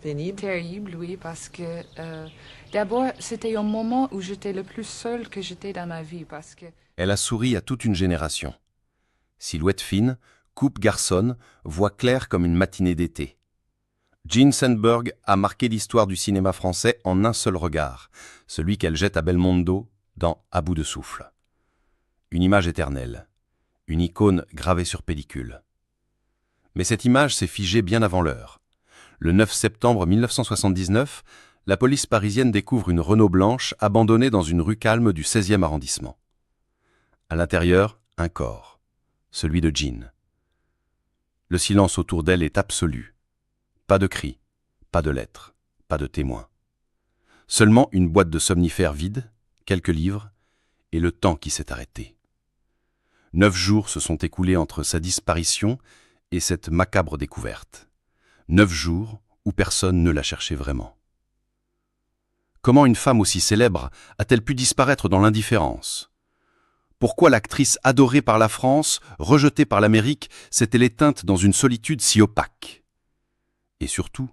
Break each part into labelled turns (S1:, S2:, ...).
S1: Pénible.
S2: Terrible, oui, parce que d'abord, c'était un moment où j'étais le plus seule que j'étais dans ma vie, parce que
S3: Elle a souri à toute une génération. Silhouette fine, coupe garçonne, voix claire comme une matinée d'été. Jean Sandberg a marqué l'histoire du cinéma français en un seul regard, celui qu'elle jette à Belmondo dans À bout de souffle. Une image éternelle, une icône gravée sur pellicule. Mais cette image s'est figée bien avant l'heure. Le 9 septembre 1979, la police parisienne découvre une Renault blanche abandonnée dans une rue calme du 16e arrondissement. À l'intérieur, un corps, celui de Jean. Le silence autour d'elle est absolu. Pas de cris, pas de lettres, pas de témoins. Seulement une boîte de somnifères vide, quelques livres, et le temps qui s'est arrêté. 9 jours se sont écoulés entre sa disparition et cette macabre découverte. 9 jours où personne ne l'a cherché vraiment. Comment une femme aussi célèbre a-t-elle pu disparaître dans l'indifférence ? Pourquoi l'actrice adorée par la France, rejetée par l'Amérique, s'est-elle éteinte dans une solitude si opaque ? Et surtout,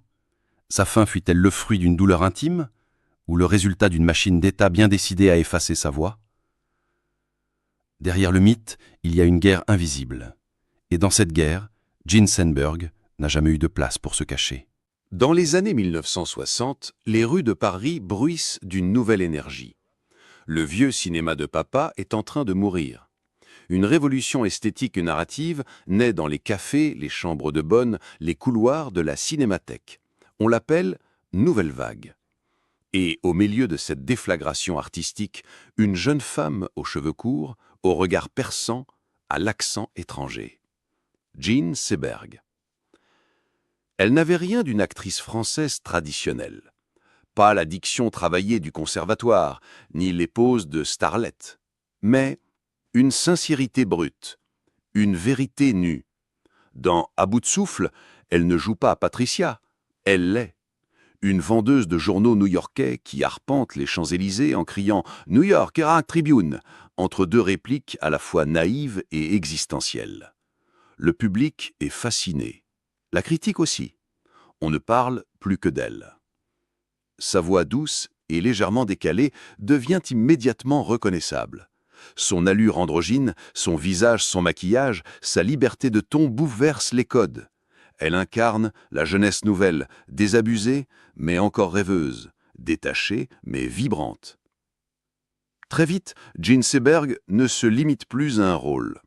S3: sa fin fut-elle le fruit d'une douleur intime ou le résultat d'une machine d'État bien décidée à effacer sa voix ? Derrière le mythe, il y a une guerre invisible. Et dans cette guerre, Jean Sandberg n'a jamais eu de place pour se cacher.
S4: Dans les années 1960, les rues de Paris bruissent d'une nouvelle énergie. Le vieux cinéma de papa est en train de mourir. Une révolution esthétique et narrative naît dans les cafés, les chambres de bonne, les couloirs de la cinémathèque. On l'appelle « Nouvelle Vague ». Et au milieu de cette déflagration artistique, une jeune femme aux cheveux courts, au regard perçant, à l'accent étranger. Jean Seberg. Elle n'avait rien d'une actrice française traditionnelle. Pas la diction travaillée du conservatoire, ni les poses de starlet, mais une sincérité brute, une vérité nue. Dans À bout de souffle, elle ne joue pas Patricia, elle l'est. Une vendeuse de journaux new-yorkais qui arpente les Champs-Élysées en criant « New York Herald Tribune » entre deux répliques à la fois naïves et existentielles. Le public est fasciné. La critique aussi. On ne parle plus que d'elle. Sa voix douce et légèrement décalée devient immédiatement reconnaissable. Son allure androgyne, son visage, son maquillage, sa liberté de ton bouleversent les codes. Elle incarne la jeunesse nouvelle, désabusée, mais encore rêveuse, détachée, mais vibrante. Très vite, Jean Seberg ne se limite plus à un rôle.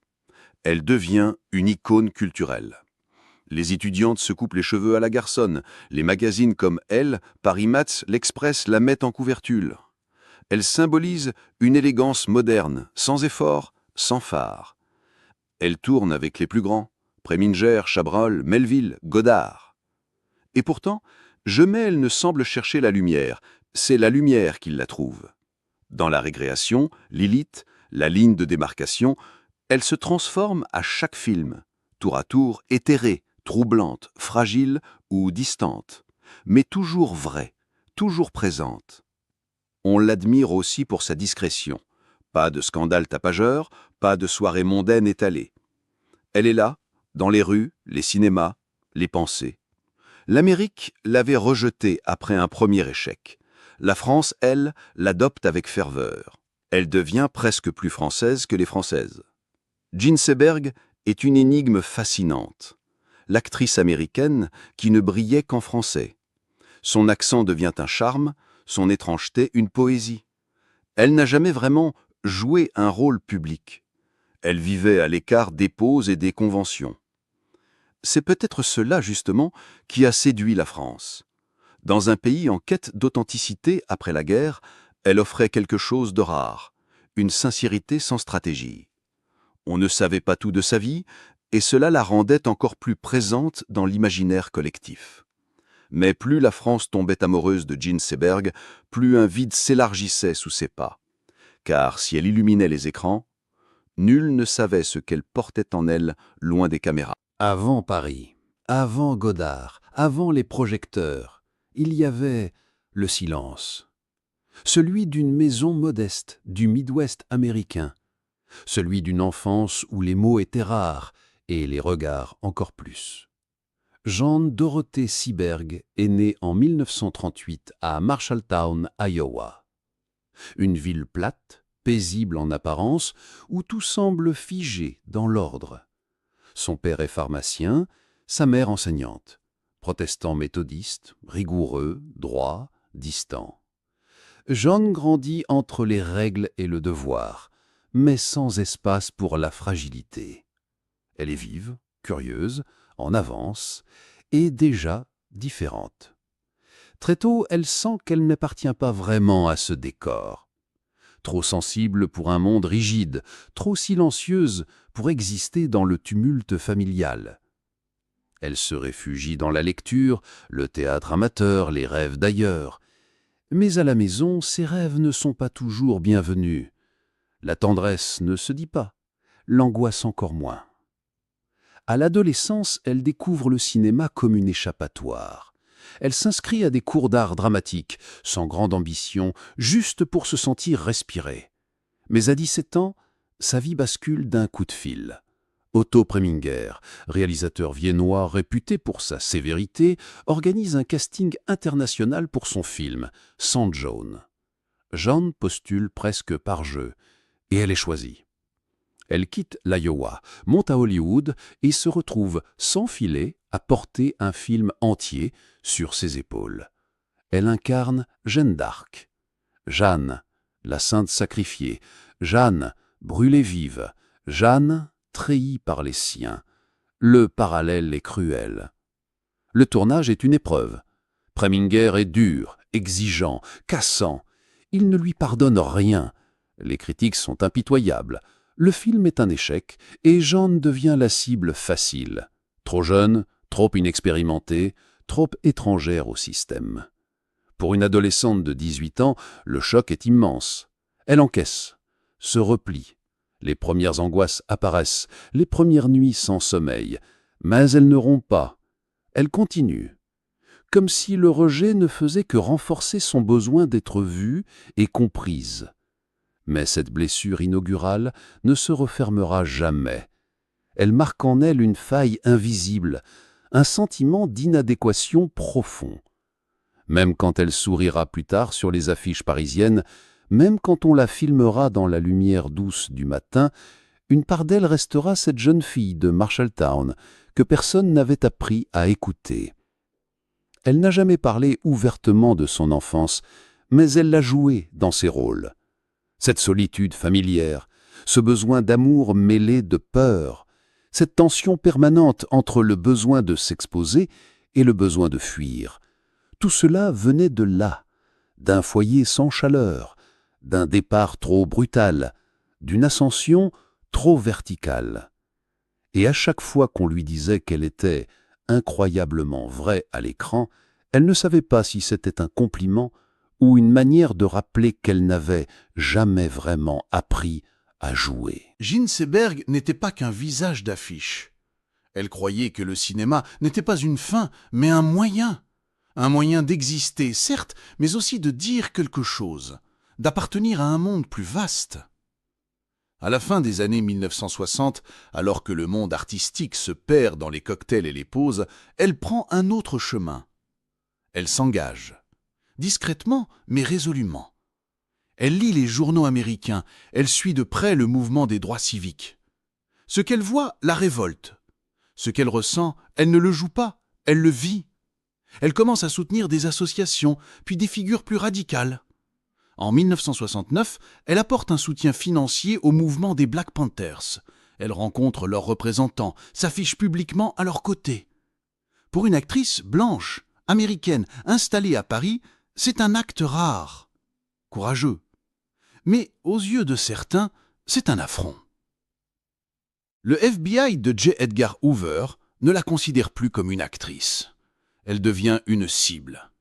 S4: Elle devient une icône culturelle. Les étudiantes se coupent les cheveux à la garçonne. Les magazines comme Elle, Paris Match, L'Express la mettent en couverture. Elle symbolise une élégance moderne, sans effort, sans phare. Elle tourne avec les plus grands, Préminger, Chabrol, Melville, Godard. Et pourtant, jamais elle ne semble chercher la lumière. C'est la lumière qui la trouve. Dans la récréation, Lilith, la ligne de démarcation, elle se transforme à chaque film, tour à tour éthérée, troublante, fragile ou distante, mais toujours vraie, toujours présente. On l'admire aussi pour sa discrétion. Pas de scandale tapageur, pas de soirée mondaine étalée. Elle est là, dans les rues, les cinémas, les pensées. L'Amérique l'avait rejetée après un premier échec. La France, elle, l'adopte avec ferveur. Elle devient presque plus française que les Françaises. Jean Seberg est une énigme fascinante. L'actrice américaine qui ne brillait qu'en français. Son accent devient un charme, son étrangeté une poésie. Elle n'a jamais vraiment joué un rôle public. Elle vivait à l'écart des poses et des conventions. C'est peut-être cela, justement, qui a séduit la France. Dans un pays en quête d'authenticité après la guerre, elle offrait quelque chose de rare, une sincérité sans stratégie. On ne savait pas tout de sa vie, et cela la rendait encore plus présente dans l'imaginaire collectif. Mais plus la France tombait amoureuse de Jean Seberg, plus un vide s'élargissait sous ses pas. Car si elle illuminait les écrans, nul ne savait ce qu'elle portait en elle loin des caméras.
S5: Avant Paris, avant Godard, avant les projecteurs, il y avait le silence. Celui d'une maison modeste du Midwest américain. Celui d'une enfance où les mots étaient rares et les regards encore plus. Jean Dorothée Seberg est née en 1938 à Marshalltown, Iowa. Une ville plate, paisible en apparence, où tout semble figé dans l'ordre. Son père est pharmacien, sa mère enseignante. Protestant méthodiste, rigoureux, droit, distant. Jeanne grandit entre les règles et le devoir, mais sans espace pour la fragilité. Elle est vive, curieuse, en avance, et déjà différente. Très tôt, elle sent qu'elle n'appartient pas vraiment à ce décor. Trop sensible pour un monde rigide, trop silencieuse pour exister dans le tumulte familial. Elle se réfugie dans la lecture, le théâtre amateur, les rêves d'ailleurs. Mais à la maison, ces rêves ne sont pas toujours bienvenus. La tendresse ne se dit pas, l'angoisse encore moins. À l'adolescence, elle découvre le cinéma comme une échappatoire. Elle s'inscrit à des cours d'art dramatique, sans grande ambition, juste pour se sentir respirer. Mais à 17 ans, sa vie bascule d'un coup de fil. Otto Preminger, réalisateur viennois réputé pour sa sévérité, organise un casting international pour son film, Sandjaune. Jeanne postule presque par jeu, et elle est choisie. Elle quitte l'Iowa, monte à Hollywood et se retrouve sans filet à porter un film entier sur ses épaules. Elle incarne Jeanne d'Arc. Jeanne, la sainte sacrifiée. Jeanne, brûlée vive. Jeanne, trahie par les siens. Le parallèle est cruel. Le tournage est une épreuve. Preminger est dur, exigeant, cassant. Il ne lui pardonne rien. Les critiques sont impitoyables. Le film est un échec et Jeanne devient la cible facile. Trop jeune, trop inexpérimentée, trop étrangère au système. Pour une adolescente de 18 ans, le choc est immense. Elle encaisse, se replie. Les premières angoisses apparaissent, les premières nuits sans sommeil. Mais elle ne rompt pas. Elle continue. Comme si le rejet ne faisait que renforcer son besoin d'être vue et comprise. Mais cette blessure inaugurale ne se refermera jamais. Elle marque en elle une faille invisible, un sentiment d'inadéquation profond. Même quand elle sourira plus tard sur les affiches parisiennes, même quand on la filmera dans la lumière douce du matin, une part d'elle restera cette jeune fille de Marshalltown que personne n'avait appris à écouter. Elle n'a jamais parlé ouvertement de son enfance, mais elle l'a jouée dans ses rôles. Cette solitude familière, ce besoin d'amour mêlé de peur, cette tension permanente entre le besoin de s'exposer et le besoin de fuir, tout cela venait de là, d'un foyer sans chaleur, d'un départ trop brutal, d'une ascension trop verticale. Et à chaque fois qu'on lui disait qu'elle était incroyablement vraie à l'écran, elle ne savait pas si c'était un compliment ou une manière de rappeler qu'elle n'avait jamais vraiment appris à jouer.
S1: Jeanne Seberg n'était pas qu'un visage d'affiche. Elle croyait que le cinéma n'était pas une fin, mais un moyen d'exister, certes, mais aussi de dire quelque chose, d'appartenir à un monde plus vaste. À la fin des années 1960, alors que le monde artistique se perd dans les cocktails et les pauses, elle prend un autre chemin. Elle s'engage. Discrètement, mais résolument. Elle lit les journaux américains, elle suit de près le mouvement des droits civiques. Ce qu'elle voit la révolte. Ce qu'elle ressent, elle ne le joue pas, elle le vit. Elle commence à soutenir des associations, puis des figures plus radicales. En 1969, elle apporte un soutien financier au mouvement des Black Panthers. Elle rencontre leurs représentants, s'affiche publiquement à leurs côtés. Pour une actrice blanche, américaine, installée à Paris, c'est un acte rare, courageux. Mais aux yeux de certains, c'est un affront. Le FBI de J. Edgar Hoover ne la considère plus comme une actrice. Elle devient une cible.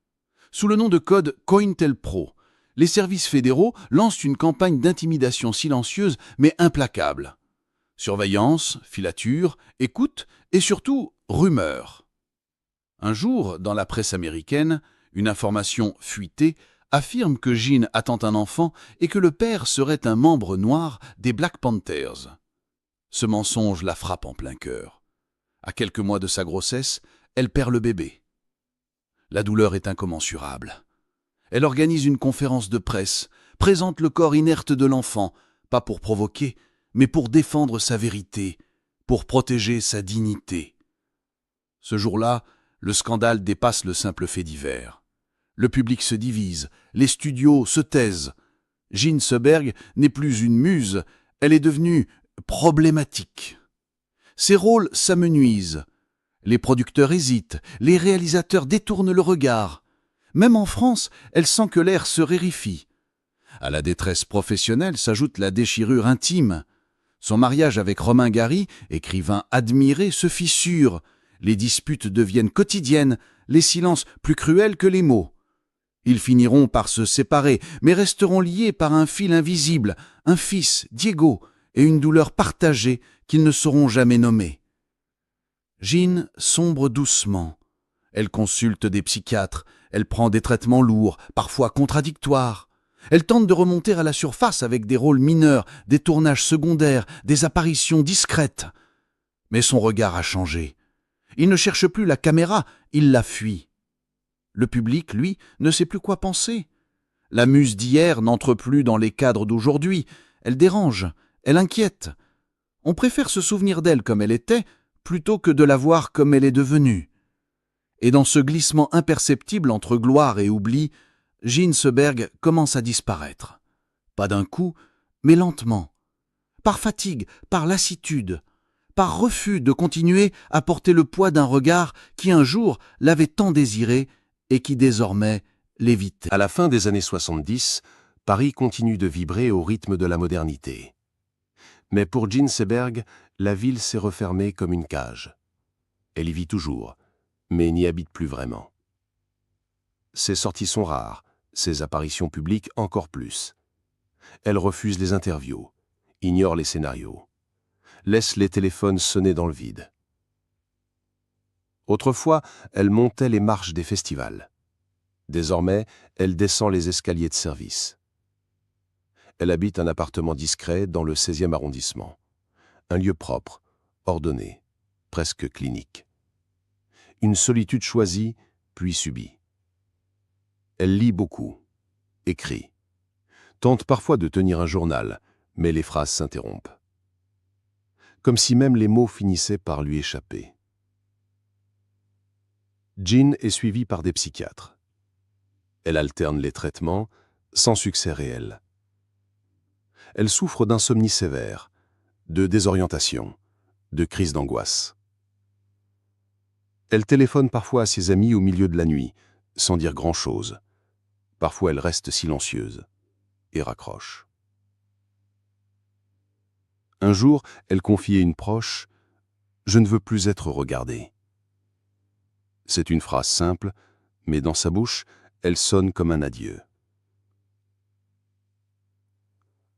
S1: Sous le nom de code COINTELPRO, les services fédéraux lancent une campagne d'intimidation silencieuse mais implacable. Surveillance, filature, écoute et surtout rumeurs. Un jour, dans la presse américaine, une information fuitée affirme que Jeanne attend un enfant et que le père serait un membre noir des Black Panthers. Ce mensonge la frappe en plein cœur. À quelques mois de sa grossesse, elle perd le bébé. La douleur est incommensurable. Elle organise une conférence de presse, présente le corps inerte de l'enfant, pas pour provoquer, mais pour défendre sa vérité, pour protéger sa dignité. Ce jour-là, le scandale dépasse le simple fait divers. Le public se divise, les studios se taisent. Jean Seberg n'est plus une muse, elle est devenue problématique. Ses rôles s'amenuisent. Les producteurs hésitent, les réalisateurs détournent le regard. Même en France, elle sent que l'air se raréfie. À la détresse professionnelle s'ajoute la déchirure intime. Son mariage avec Romain Gary, écrivain admiré, se fissure. Les disputes deviennent quotidiennes, les silences plus cruels que les mots. Ils finiront par se séparer, mais resteront liés par un fil invisible, un fils, Diego, et une douleur partagée qu'ils ne sauront jamais nommer. Jean sombre doucement. Elle consulte des psychiatres, elle prend des traitements lourds, parfois contradictoires. Elle tente de remonter à la surface avec des rôles mineurs, des tournages secondaires, des apparitions discrètes. Mais son regard a changé. Il ne cherche plus la caméra, il la fuit. Le public, lui, ne sait plus quoi penser. La muse d'hier n'entre plus dans les cadres d'aujourd'hui. Elle dérange, elle inquiète. On préfère se souvenir d'elle comme elle était, plutôt que de la voir comme elle est devenue. Et dans ce glissement imperceptible entre gloire et oubli, Jean Seberg commence à disparaître. Pas d'un coup, mais lentement. Par fatigue, par lassitude, par refus de continuer à porter le poids d'un regard qui un jour l'avait tant désiré et qui désormais l'évitait.
S3: À la fin des années 70, Paris continue de vibrer au rythme de la modernité. Mais pour Jean Seberg, la ville s'est refermée comme une cage. Elle y vit toujours, mais n'y habite plus vraiment. Ses sorties sont rares, ses apparitions publiques encore plus. Elle refuse les interviews, ignore les scénarios, laisse les téléphones sonner dans le vide. Autrefois, elle montait les marches des festivals. Désormais, elle descend les escaliers de service. Elle habite un appartement discret dans le 16e arrondissement. Un lieu propre, ordonné, presque clinique. Une solitude choisie, puis subie. Elle lit beaucoup, écrit, tente parfois de tenir un journal, mais les phrases s'interrompent. Comme si même les mots finissaient par lui échapper. Jean est suivie par des psychiatres. Elle alterne les traitements, sans succès réel. Elle souffre d'insomnie sévère, de désorientation, de crise d'angoisse. Elle téléphone parfois à ses amis au milieu de la nuit, sans dire grand-chose. Parfois elle reste silencieuse et raccroche. Un jour, elle confie à une proche « Je ne veux plus être regardée ». C'est une phrase simple, mais dans sa bouche, elle sonne comme un adieu.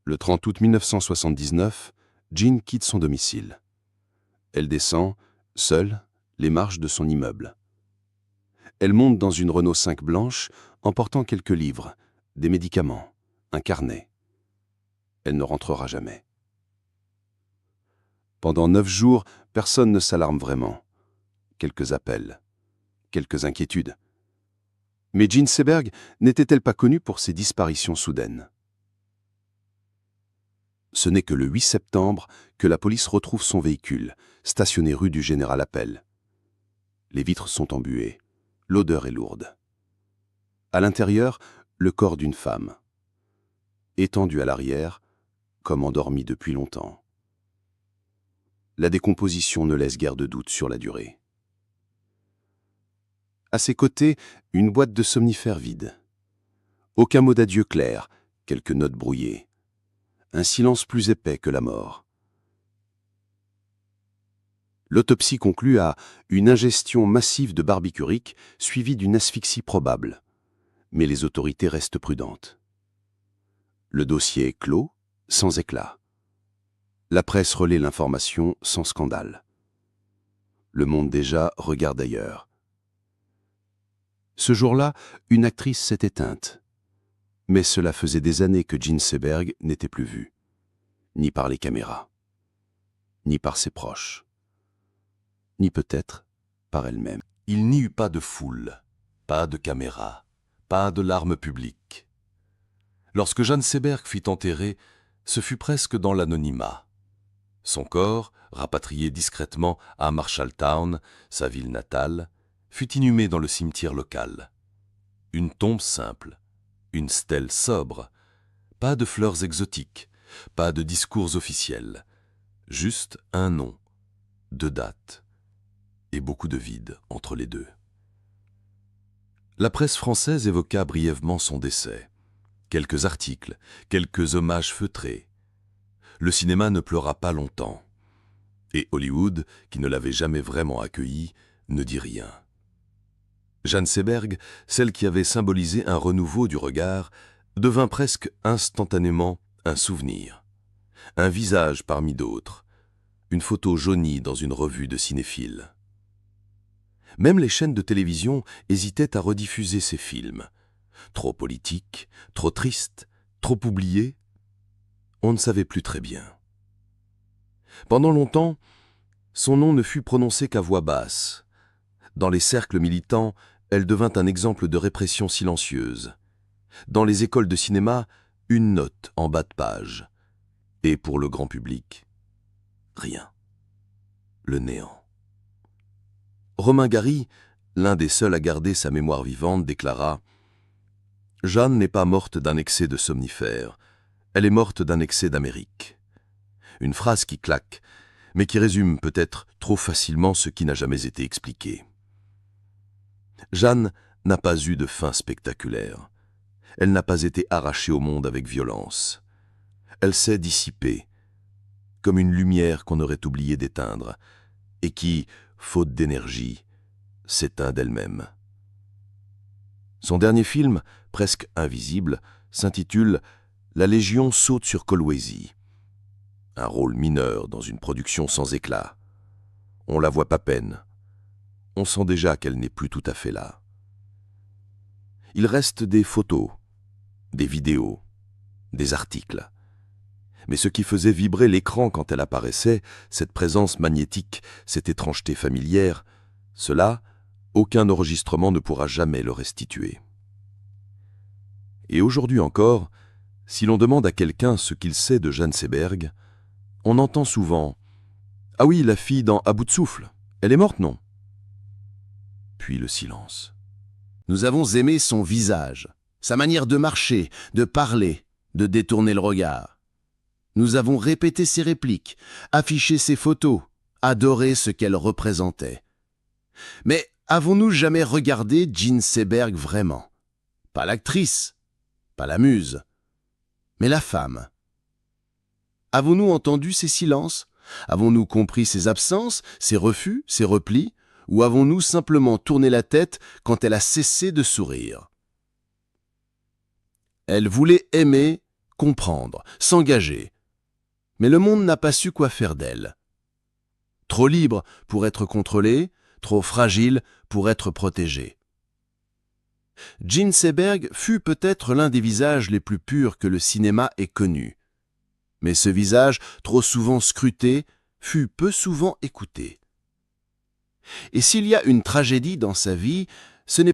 S3: Le 30 août 1979, Jean quitte son domicile. Elle descend, seule, les marches de son immeuble. Elle monte dans une Renault 5 blanche, emportant quelques livres, des médicaments, un carnet. Elle ne rentrera jamais. Pendant 9 jours, personne ne s'alarme vraiment. Quelques appels, quelques inquiétudes. Mais Jean Seberg n'était-elle pas connue pour ses disparitions soudaines? Ce n'est que le 8 septembre que la police retrouve son véhicule, stationné rue du Général Appel. Les vitres sont embuées, l'odeur est lourde. À l'intérieur, le corps d'une femme, étendu à l'arrière, comme endormi depuis longtemps. La décomposition ne laisse guère de doute sur la durée. À ses côtés, une boîte de somnifères vide. Aucun mot d'adieu clair, quelques notes brouillées. Un silence plus épais que la mort. L'autopsie conclut à une ingestion massive de barbiturique suivie d'une asphyxie probable. Mais les autorités restent prudentes. Le dossier est clos, sans éclat. La presse relaie l'information sans scandale. Le monde déjà regarde ailleurs. Ce jour-là, une actrice s'est éteinte. Mais cela faisait des années que Jean Seberg n'était plus vue. Ni par les caméras, ni par ses proches, ni peut-être par elle-même.
S6: Il n'y eut pas de foule, pas de caméra, pas de larmes publiques. Lorsque Jeanne Seberg fut enterrée, ce fut presque dans l'anonymat. Son corps, rapatrié discrètement à Marshalltown, sa ville natale, fut inhumé dans le cimetière local. Une tombe simple, une stèle sobre, pas de fleurs exotiques, pas de discours officiels, juste un nom, 2 dates, et beaucoup de vide entre les deux. La presse française évoqua brièvement son décès. Quelques articles, quelques hommages feutrés. Le cinéma ne pleura pas longtemps. Et Hollywood, qui ne l'avait jamais vraiment accueilli, ne dit rien. Jeanne Seberg, celle qui avait symbolisé un renouveau du regard, devint presque instantanément un souvenir. Un visage parmi d'autres. Une photo jaunie dans une revue de cinéphiles. Même les chaînes de télévision hésitaient à rediffuser ces films. Trop politiques, trop tristes, trop oubliés. On ne savait plus très bien. Pendant longtemps, son nom ne fut prononcé qu'à voix basse. Dans les cercles militants, elle devint un exemple de répression silencieuse. Dans les écoles de cinéma, une note en bas de page. Et pour le grand public, rien. Le néant. Romain Gary, l'un des seuls à garder sa mémoire vivante, déclara « Jeanne n'est pas morte d'un excès de somnifères, elle est morte d'un excès d'Amérique. » Une phrase qui claque, mais qui résume peut-être trop facilement ce qui n'a jamais été expliqué. Jeanne n'a pas eu de fin spectaculaire. Elle n'a pas été arrachée au monde avec violence. Elle s'est dissipée, comme une lumière qu'on aurait oublié d'éteindre, et qui, faute d'énergie, s'éteint d'elle-même. Son dernier film, presque invisible, s'intitule « La Légion saute sur Kolwezi ». Un rôle mineur dans une production sans éclat. On la voit pas peine. On sent déjà qu'elle n'est plus tout à fait là. Il reste des photos, des vidéos, des articles. Mais ce qui faisait vibrer l'écran quand elle apparaissait, cette présence magnétique, cette étrangeté familière, cela, aucun enregistrement ne pourra jamais le restituer. Et aujourd'hui encore, si l'on demande à quelqu'un ce qu'il sait de Jeanne Seberg, on entend souvent « Ah oui, la fille dans À bout de souffle, elle est morte, non ?» Puis le silence.
S1: Nous avons aimé son visage, sa manière de marcher, de parler, de détourner le regard. Nous avons répété ses répliques, affiché ses photos, adoré ce qu'elle représentait. Mais avons-nous jamais regardé Jeanne Seberg vraiment? Pas l'actrice, pas la muse, mais la femme. Avons-nous entendu ses silences? Avons-nous compris ses absences, ses refus, ses replis? Ou avons-nous simplement tourné la tête quand elle a cessé de sourire? Elle voulait aimer, comprendre, s'engager. Mais le monde n'a pas su quoi faire d'elle. Trop libre pour être contrôlée, trop fragile pour être protégée. Jeanne Seberg fut peut-être l'un des visages les plus purs que le cinéma ait connus. Mais ce visage, trop souvent scruté, fut peu souvent écouté. Et s'il y a une tragédie dans sa vie, ce n'est